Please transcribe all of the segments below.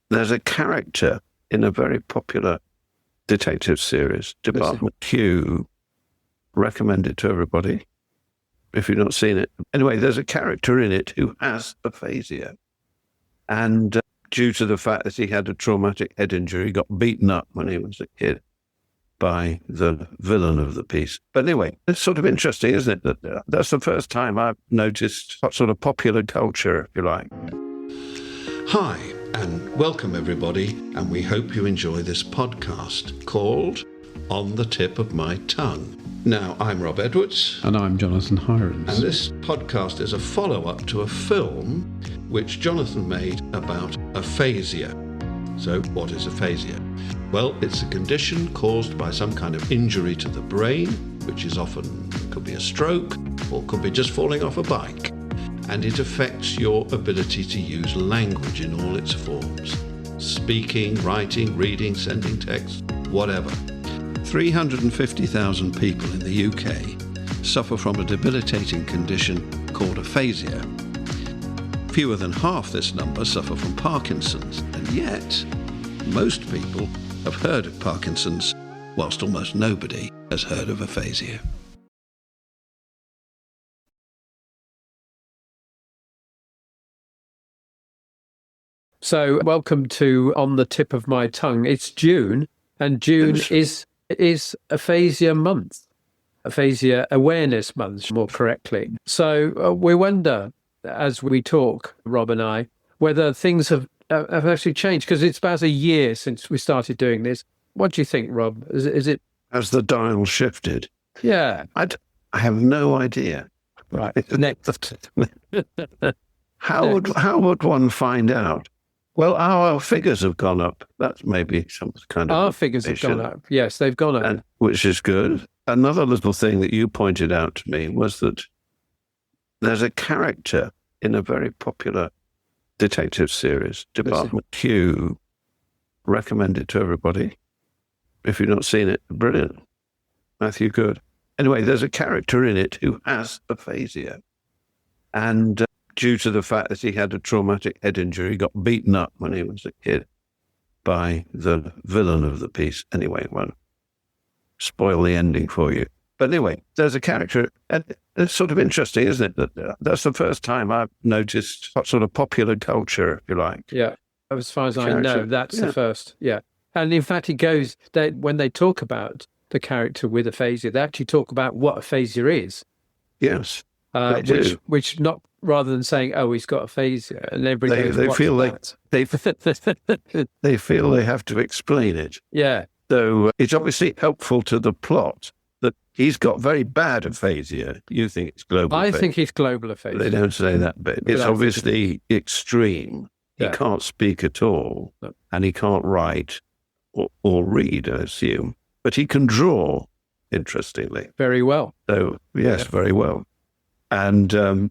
There's a character in a very popular detective series, Department Q. Recommend it to everybody if you've not seen it. Anyway, there's a character in it who has aphasia. And due to the fact that he had a traumatic head injury, he got beaten up when he was a kid by the villain of the piece. But anyway, it's sort of interesting, isn't it? That's the first time I've noticed sort of popular culture, if you like. Hi, and welcome everybody, and we hope you enjoy this podcast called On the Tip of My Tongue. Now, I'm Rob Edwards. And I'm Jonathan Hirons. And this podcast is a follow-up to a film which Jonathan made about aphasia. So, what is aphasia? Well, it's a condition caused by some kind of injury to the brain, which is often, could be a stroke, or could be just falling off a bike. And it affects your ability to use language in all its forms. Speaking, writing, reading, sending text, whatever. 350,000 people in the UK suffer from a debilitating condition called aphasia. Fewer than half this number suffer from Parkinson's, and yet most people have heard of Parkinson's, whilst almost nobody has heard of aphasia. So, welcome to On the Tip of My Tongue. It's June, and June is Aphasia Month, Aphasia Awareness Month, more correctly. So, we wonder, as we talk, Rob and I, whether things have actually changed, because it's about a year since we started doing this. What do you think, Rob? Is it? Has the dial shifted? Yeah. I have no idea. Right. Next. How would one find out? Well, our figures have gone up. That's maybe some kind of... Our figures have gone up. Yes, they've gone up. Which is good. Another little thing that you pointed out to me was that there's a character in a very popular detective series, Department Q. Recommend it to everybody if you've not seen it. Brilliant. Matthew Good. Anyway, there's a character in it who has aphasia. And due to the fact that he had a traumatic head injury, he got beaten up when he was a kid by the villain of the piece. Anyway, won't spoil the ending for you. But anyway, there's a character, and it's sort of interesting, isn't it? That's the first time I've noticed sort of popular culture, if you like. Yeah, as far as I know, that's the first. Yeah, and in fact, it goes when they talk about the character with aphasia, they actually talk about what aphasia is. Yes, they do. Which not rather than saying, "Oh, he's got aphasia," and everybody they feel like they feel they have to explain it. Yeah. So it's obviously helpful to the plot that he's got very bad aphasia. You think it's global aphasia. I think it's global aphasia. They don't say that bit. It's obviously extreme. He can't speak at all, and he can't write or read, I assume. But he can draw, interestingly. Very well. So, yes, very well. And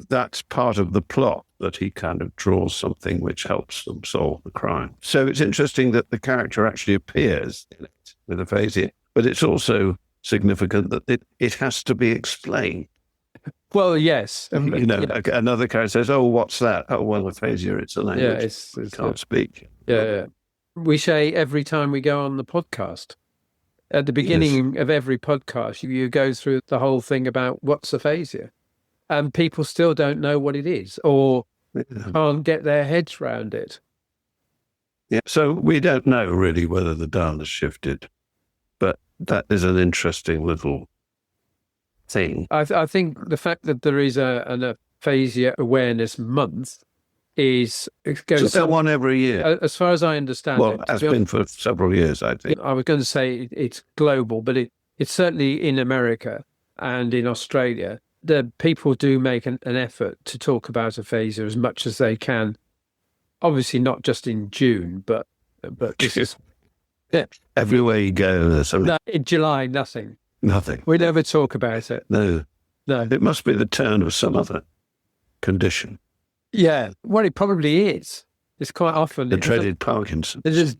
that's part of the plot, that he kind of draws something which helps them solve the crime. So it's interesting that the character actually appears in it with aphasia, but it's also significant that it has to be explained. Well, yes. Another character says, "Oh, what's that?" "Oh, well, aphasia, it's a language. Yeah, it's can't speak." Yeah. We say every time we go on the podcast, at the beginning of every podcast, you go through the whole thing about what's aphasia. And people still don't know what it is, or can't get their heads around it. Yeah. So we don't know really whether the dial has shifted, but that is an interesting little thing. I think the fact that there is an Aphasia Awareness Month goes one every year. As far as I understand it has been for several years, I think. I was going to say it's global, but it's certainly in America and in Australia. The people do make an effort to talk about aphasia as much as they can. Obviously, not just in June, but this is everywhere you go. There's something. No, in July, nothing. Nothing. We never talk about it. No. It must be the turn of some other condition. Yeah. Well, it probably is. It's quite often the dreaded Parkinson's.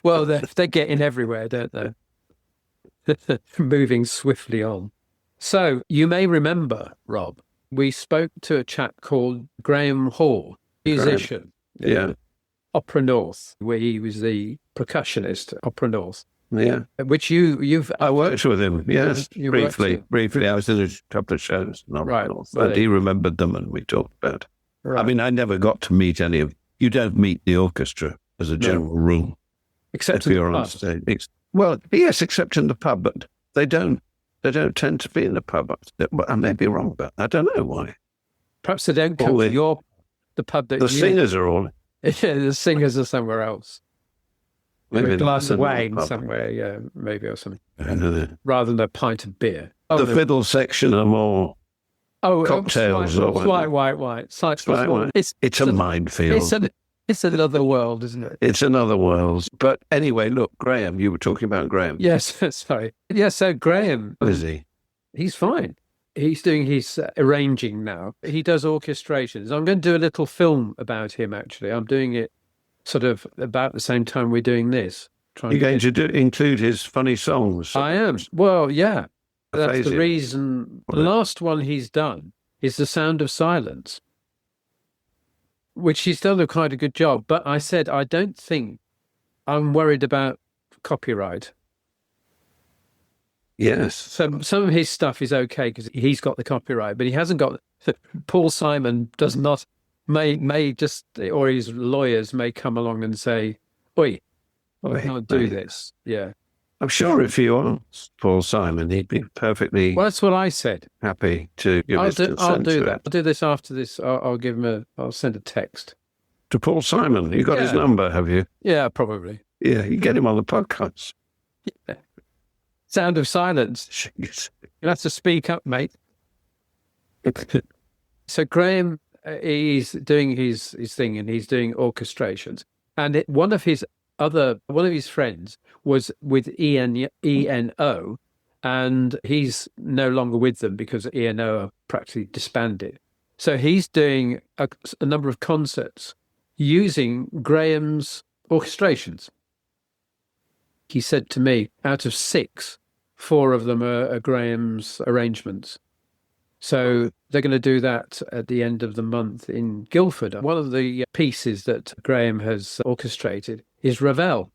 Well, they're getting everywhere, don't they? Moving swiftly on. So you may remember, Rob, we spoke to a chap called Graham Hall, musician. Yeah. Opera North, where he was the percussionist, Opera North. Yeah. Which you've I worked with him, yes, You briefly. worked Briefly, I was in a couple of shows. Right. And he remembered them and we talked about it. Right. I mean, I never got to meet any of... You don't meet the orchestra as a general rule. Except if you're on stage. Well, yes, except in the pub, but they don't tend to be in the pub. I may be wrong, but I don't know why. Perhaps they don't come to the pub that the singers are all... Yeah, the singers are somewhere else. Maybe a glass of wine somewhere, yeah, maybe, or something. Rather than a pint of beer. The fiddle section are more cocktails. Slight white. It's a minefield. It's another world, isn't it? It's another world. But anyway, look, Graham, you were talking about Graham. Yes, sorry. Yeah, so Graham... How is he? He's fine. He's doing his arranging now. He does orchestrations. I'm going to do a little film about him, actually. I'm doing it sort of about the same time we're doing this. You're going to include his funny songs? I am. Well, yeah. That's Aphasia. the reason. The last one he's done is The Sound of Silence, which he's done quite a good job. But I said, I don't think I'm worried about copyright. Yes. So some of his stuff is okay because he's got the copyright, but he hasn't got... Paul Simon does not... May just, or his lawyers may come along and say, "Oi, I can't do this." Yeah, I'm sure if you asked Paul Simon, he'd be perfectly. Well, that's what I said. Happy to give his consent. I'll do that. I'll do this after this. I'll give him I'll send a text to Paul Simon. You got his number, have you? Yeah, probably. Yeah, you get him on the podcast. Yeah. Sound of Silence. You'll have to speak up, mate. So Graham. He's doing his thing and he's doing orchestrations. And one of his friends was with ENO, and he's no longer with them because ENO are practically disbanded. So he's doing a number of concerts using Graham's orchestrations. He said to me, out of 6, 4 of them are Graham's arrangements. So they're going to do that at the end of the month in Guildford. One of the pieces that Graham has orchestrated is Ravel.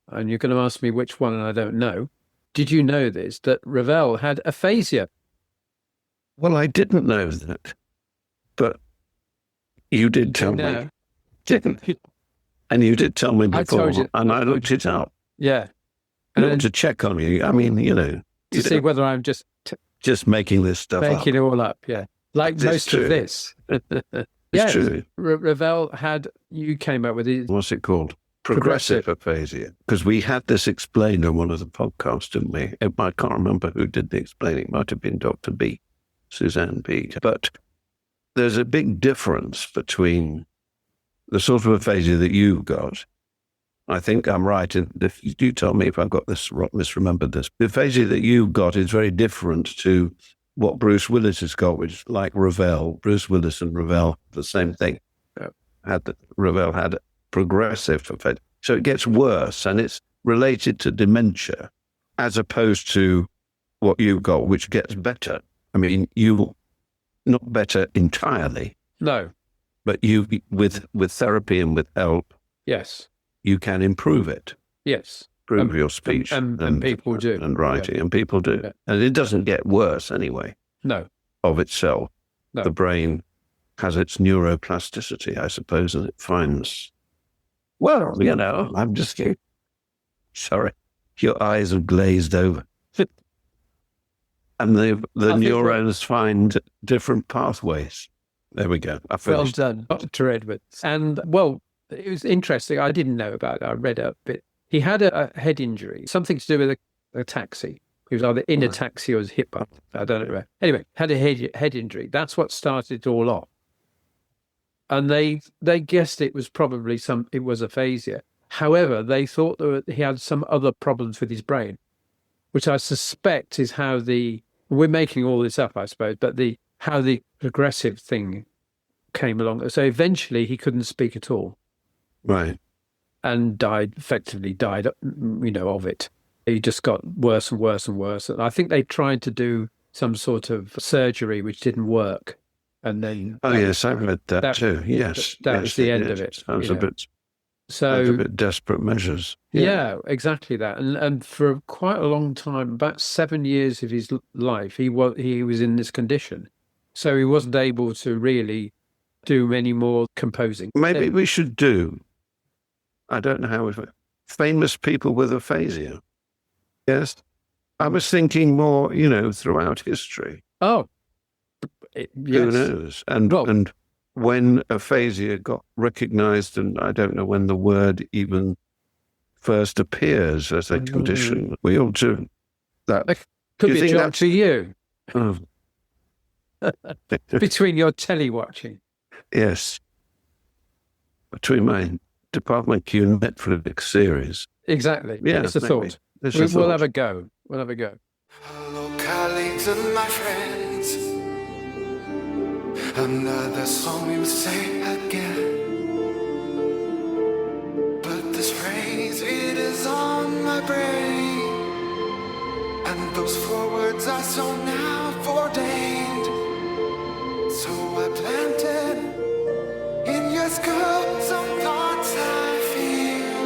And you're going to ask me which one, and I don't know. Did you know this, that Ravel had aphasia? Well, I didn't know that, but you did tell me. Didn't you? And you did tell me before, and I looked it up. Yeah. And to check on you. I mean, to see whether I'm just making this stuff up. Making it all up, yeah. Like most of this. It's true. Ravel you came up with it. What's it called? Progressive aphasia. Because we had this explained on one of the podcasts, didn't we? I can't remember who did the explaining. It might have been Dr. B, Suzanne B. But there's a big difference between the sort of aphasia that you've got. I think I'm right. If you tell me if I've got this misremembered this. The aphasia that you've got is very different to what Bruce Willis has got, which is like Ravel. Bruce Willis and Ravel, the same thing. Ravel had progressive aphasia. So it gets worse, and it's related to dementia, as opposed to what you've got, which gets better. I mean, not better entirely. No. But you, with therapy and with help. Yes. You can improve it. Yes. Improve your speech. And people do. And writing, and people do. Yeah. And it doesn't get worse anyway. No. Of itself. No. The brain has its neuroplasticity, I suppose, and it finds... Well, I'm just kidding. Sorry. Your eyes are glazed over. And the neurons find different pathways. There we go. Well done, Dr. Edwards. And, well... It was interesting. I didn't know about it. I read a bit. He had a head injury, something to do with a taxi. He was either in a taxi or was hit by. I don't know. Anyway, had a head injury. That's what started it all off. And they guessed it was probably it was aphasia. However, they thought that he had some other problems with his brain, which I suspect is how we're making all this up, I suppose, but how the progressive thing came along. So eventually he couldn't speak at all. Right. And effectively died, of it. He just got worse and worse and worse. And I think they tried to do some sort of surgery which didn't work. And then... yes, I read that too. Yes. That was the end of it. Sounds a bit Sounds a So bit desperate measures. yeah, exactly that. And for quite a long time, about 7 years of his life, he was in this condition. So he wasn't able to really do any more composing. Maybe we should do, I don't know how, famous people with aphasia. Yes. I was thinking more, throughout history. Oh, Who yes. knows? And Well- and when aphasia got recognized, and I don't know when the word even first appears as a condition, we ought to. That Could you be a think job that's- for you oh, between your telly watching. yes, between my Department Q Netflix series. Exactly. Yeah, It's a maybe. thought. It's a We'll thought. have a go. We'll have a go. Hello, colleagues and my friends. Another song we would say again. But this phrase, it is on my brain. And those 4 words are so now ordained. So I planted in your skull some thoughts I feel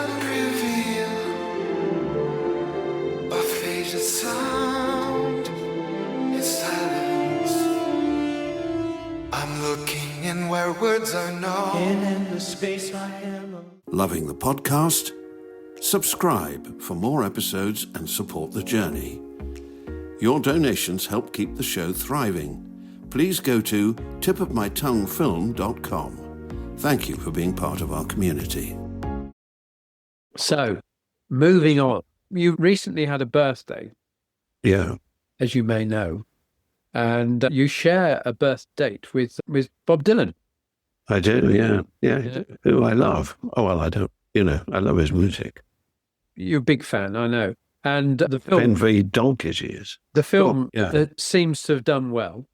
and reveal. Aphasia sound is silence. I'm looking in where words are known. In the space I am. Loving the podcast? Subscribe for more episodes and support the journey. Your donations help keep the show thriving. Please go to tipofmytonguefilm.com. Thank you for being part of our community. So, moving on. You recently had a birthday, Yeah, as you may know, and you share a birth date with Bob Dylan. I do. Yeah, Yeah. Who I love. Oh well, I don't. I love his music. You're a big fan, I know. And the film, And very donkish he is. yeah. that seems to have done well,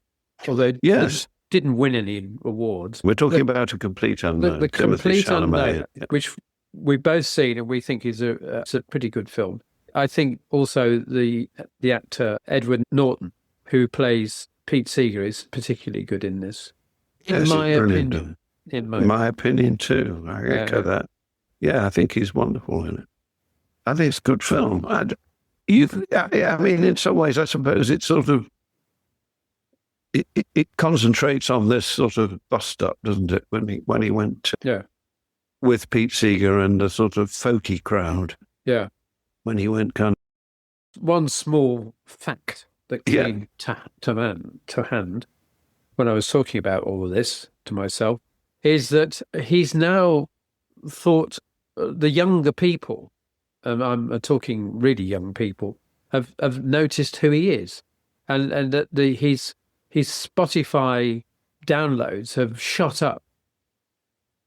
although Yes. it didn't win any awards. We're talking about a complete unknown. The Timothy Complete Chalamet. Unknown, Yeah. which we've both seen and we think is it's a pretty good film. I think also the actor Edward Norton, who plays Pete Seeger, is particularly good in this. Yes, In my he's brilliant. opinion. In In my opinion, too. I echo that. Yeah, I think he's wonderful in it. I think it's a good film. I mean, in some ways, I suppose it's sort of, it concentrates on this sort of bust-up, doesn't it, when he went with Pete Seeger and the sort of folky crowd, Yeah. when he went kind One small fact that came to hand when I was talking about all of this to myself is that he's now thought the younger people, and I'm talking really young people, have noticed who he is, and that his Spotify downloads have shot up,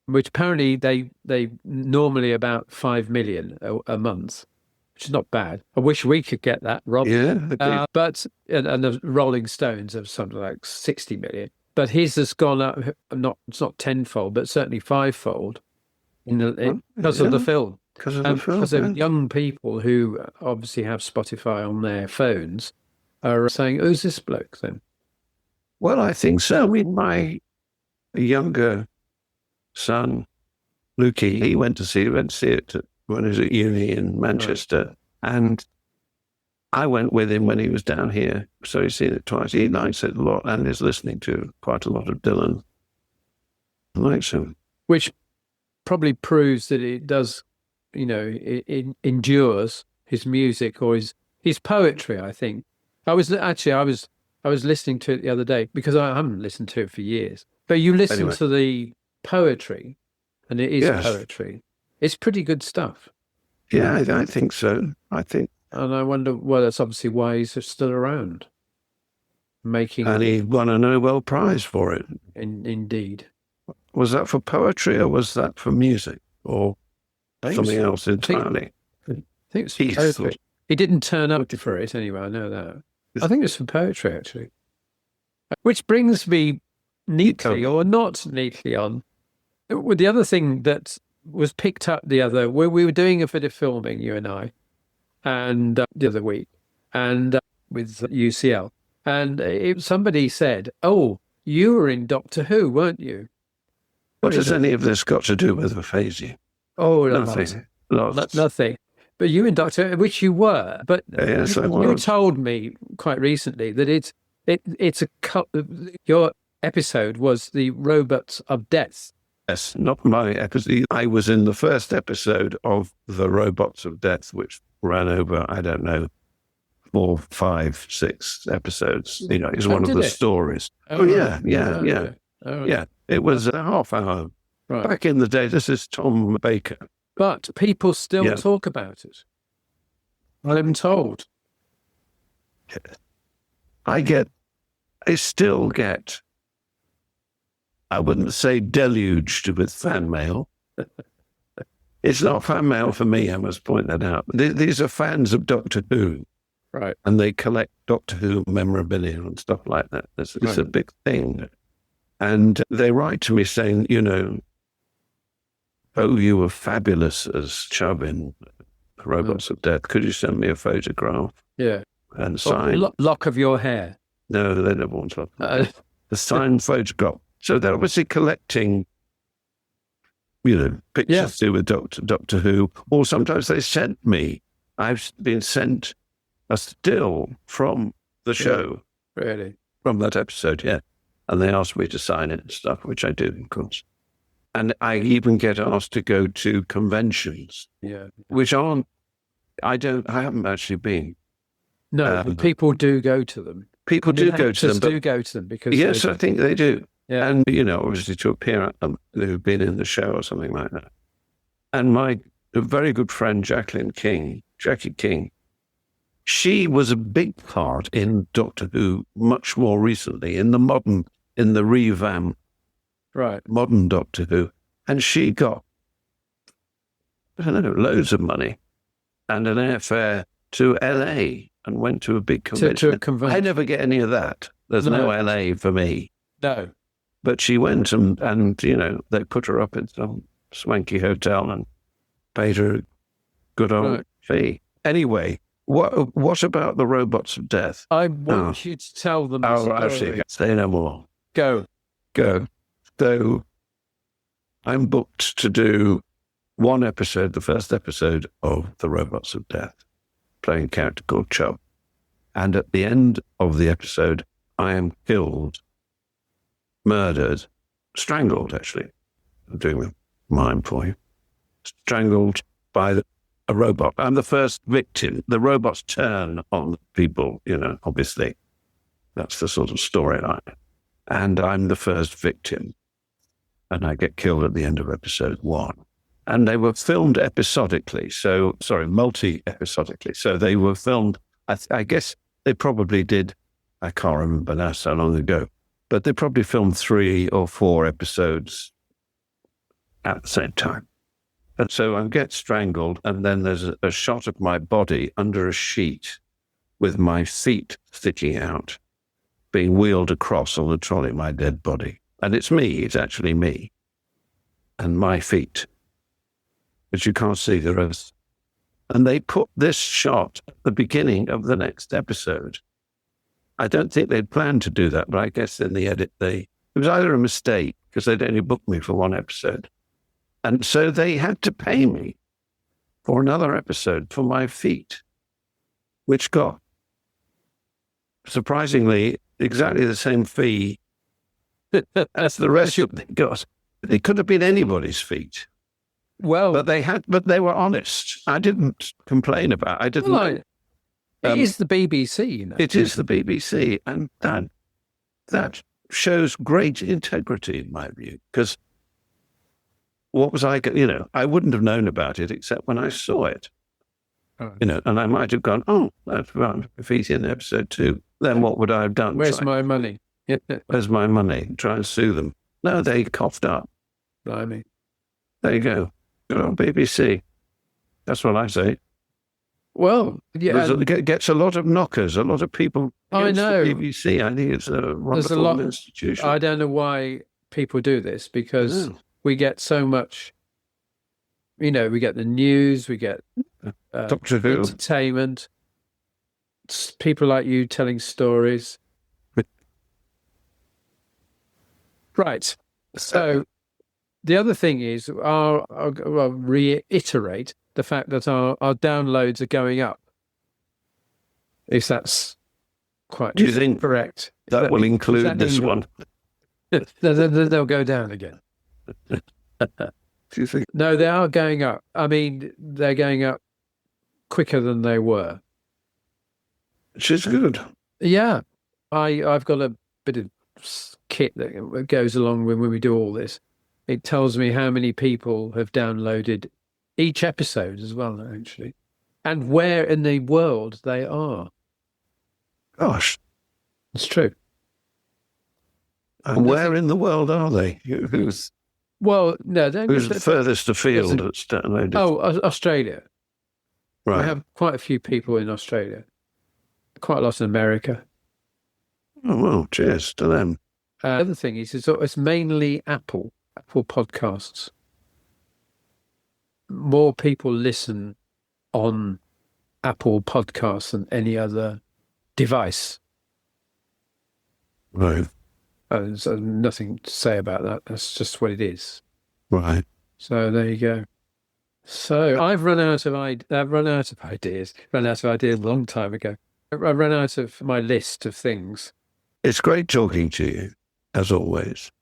which apparently they normally about 5 million a month, which is not bad. I wish we could get that, Rob. Yeah. But the Rolling Stones have something like 60 million. But his has gone up, it's not tenfold, but certainly fivefold because of the film. Because of the film. Because of young people who obviously have Spotify on their phones are saying, "Who's this bloke then?" Well, I think so. I mean, my younger son, Lukey, he went to see it when he was at uni in Manchester. Right. And I went with him when he was down here. So he's seen it twice. He likes it a lot and is listening to quite a lot of Dylan. He likes him. Which probably proves that it does, it endures his music or his poetry, I think. I was listening to it the other day because I haven't listened to it for years. But you listen to the poetry, and it is poetry. It's pretty good stuff. Yeah, I think so. And I wonder, well, that's obviously why he's still around. And he won a Nobel Prize for it. Indeed. Was that for poetry or was that for music or something else entirely? I think it's for poetry. He didn't turn up for it anyway, I know that. I think it's for poetry, actually. Which brings me neatly or not neatly on with the other thing that was picked up we were doing a bit of filming, you and I, and the other week, and with UCL, and somebody said, "Oh, you were in Doctor Who, weren't you?" What has any of this got to do with aphasia? Oh, Nothing. Nothing. But you and Doctor, which you were, but Yes, I you was. told me quite recently that your episode was the Robots of Death. Yes, not my episode. I was in the first episode of The Robots of Death, which ran over, I don't know, 4, 5, 6 episodes. It's one of the stories. Yeah. It was a half hour. Right. Back in the day, this is Tom Baker. But people still talk about it. I'm told. I still get, I wouldn't say deluged with fan mail. It's not fan mail for me, I must point that out. These are fans of Doctor Who. Right. And they collect Doctor Who memorabilia and stuff like that. It's a big thing. And they write to me saying, oh, you were fabulous as Chubb in Robots of Death. Could you send me a photograph? Yeah. And sign? Lock of your hair. No, they never want to. The signed photograph. So they're obviously collecting, pictures to do with Doctor Who. Or sometimes they sent me. I've been sent a still from the show. Really? From that episode, yeah. And they asked me to sign it and stuff, which I do, of course. And I even get asked to go to conventions, which I haven't actually been. No, but people do go to them. People do go to them. Do go to them because yes, I think they do. Yeah. And, obviously to appear at them, who've been in the show or something like that. And my very good friend, Jackie King, she was a big part in Doctor Who much more recently, in the revamp. Right. Modern Doctor Who. And she got, I don't know, loads of money and an airfare to LA and went to a big convention. To a convention. I never get any of that. There's no LA for me. No. But she went and they put her up in some swanky hotel and paid her a good old fee. Anyway, what about the Robots of Death? I want you to tell them the story. Actually, say no more. Go. So I'm booked to do one episode, the first episode of The Robots of Death, playing a character called Chubb. And at the end of the episode, I am killed, murdered, strangled, actually. I'm doing the mime for you. Strangled by a robot. I'm the first victim. The robots turn on people, obviously. That's the sort of storyline. And I'm the first victim. And I get killed at the end of episode 1. And they were filmed multi-episodically. So they were filmed, I guess they probably did, I can't remember now, so long ago, but they probably filmed 3 or 4 episodes at the same time. And so I get strangled, and then there's a shot of my body under a sheet with my feet sticking out, being wheeled across on the trolley, my dead body. And it's actually me. And my feet. But you can't see the rest. And they put this shot at the beginning of the next episode. I don't think they'd planned to do that, but I guess in the edit it was either a mistake, because they'd only booked me for 1 episode. And so they had to pay me for another episode for my feet, which got, surprisingly, exactly the same fee as the rest of them got. It could have been anybody's feet. Well, but they were honest. I didn't complain about it. I didn't. Well, it is the BBC, It is the BBC, and that shows great integrity in my view. Because what was I wouldn't have known about it except when I saw it. Oh. And I might have gone, oh, that's right, if he's in episode 2, then what would I have done? Where's my money? Where's my money? Try and sue them. No, they coughed up. Blimey. There you go. Good old BBC. That's what I say. Well, yeah. It gets a lot of knockers, a lot of people against I know. the BBC. I think it's a wonderful institution. I don't know why people do this, because we get so much, we get the news, we get Doctor Who. Entertainment, people like you telling stories. Right. So The other thing is, I'll reiterate the fact that our downloads are going up. If that's quite Do you think correct. that will include this one? They'll go down again. Do you think? No, they are going up. I mean, they're going up quicker than they were. Which is good. Yeah. I've got a bit of kit that goes along when we do all this. It tells me how many people have downloaded each episode as well, actually, and where in the world they are. Gosh. It's true. And where in the world are they? Who's the furthest afield that's downloaded? Oh, Australia. right. I have quite a few people in Australia. Quite a lot in America. Oh, well, cheers to them. The other thing is, it's mainly Apple podcasts. More people listen on Apple podcasts than any other device. Right. So nothing to say about that. That's just what it is. Right. So there you go. So I've run out of ideas. Run out of ideas a long time ago. I ran out of my list of things. It's great talking to you, as always.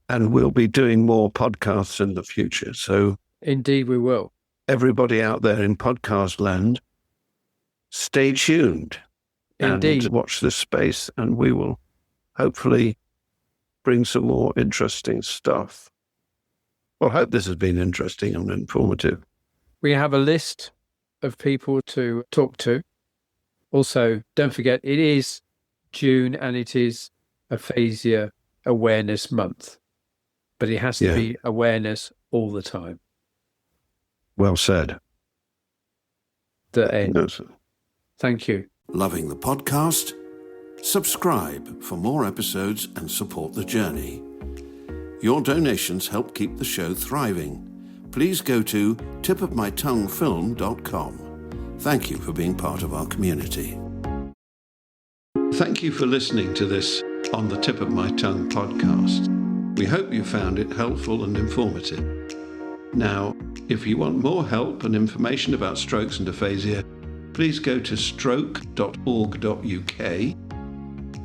And we'll be doing more podcasts in the future. So Indeed, we will. everybody out there in podcast land, stay tuned. Indeed. And watch this space, and we will hopefully bring some more interesting stuff. Well, I hope this has been interesting and informative. We have a list of people to talk to. Also, don't forget, it is June and it is Aphasia Awareness Month. But it has to be awareness all the time. Well said. The end. Yes. Thank you. Loving the podcast? Subscribe for more episodes and support the journey. Your donations help keep the show thriving. Please go to tipofmytonguefilm.com. Thank you for being part of our community. Thank you for listening to this On the Tip of My Tongue podcast. We hope you found it helpful and informative. Now, if you want more help and information about strokes and aphasia, please go to stroke.org.uk,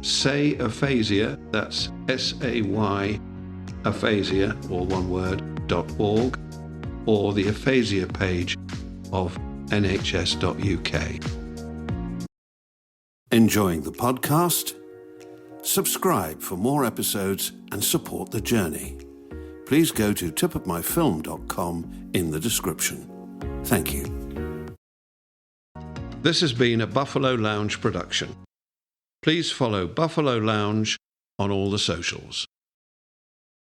say aphasia, that's S-A-Y, aphasia, all one word, .org, or the aphasia page of nhs.uk. Enjoying the podcast? Subscribe for more episodes and support the journey. Please go to tipofmyfilm.com in the description. Thank you. This has been a Buffalo Lounge production. Please follow Buffalo Lounge on all the socials.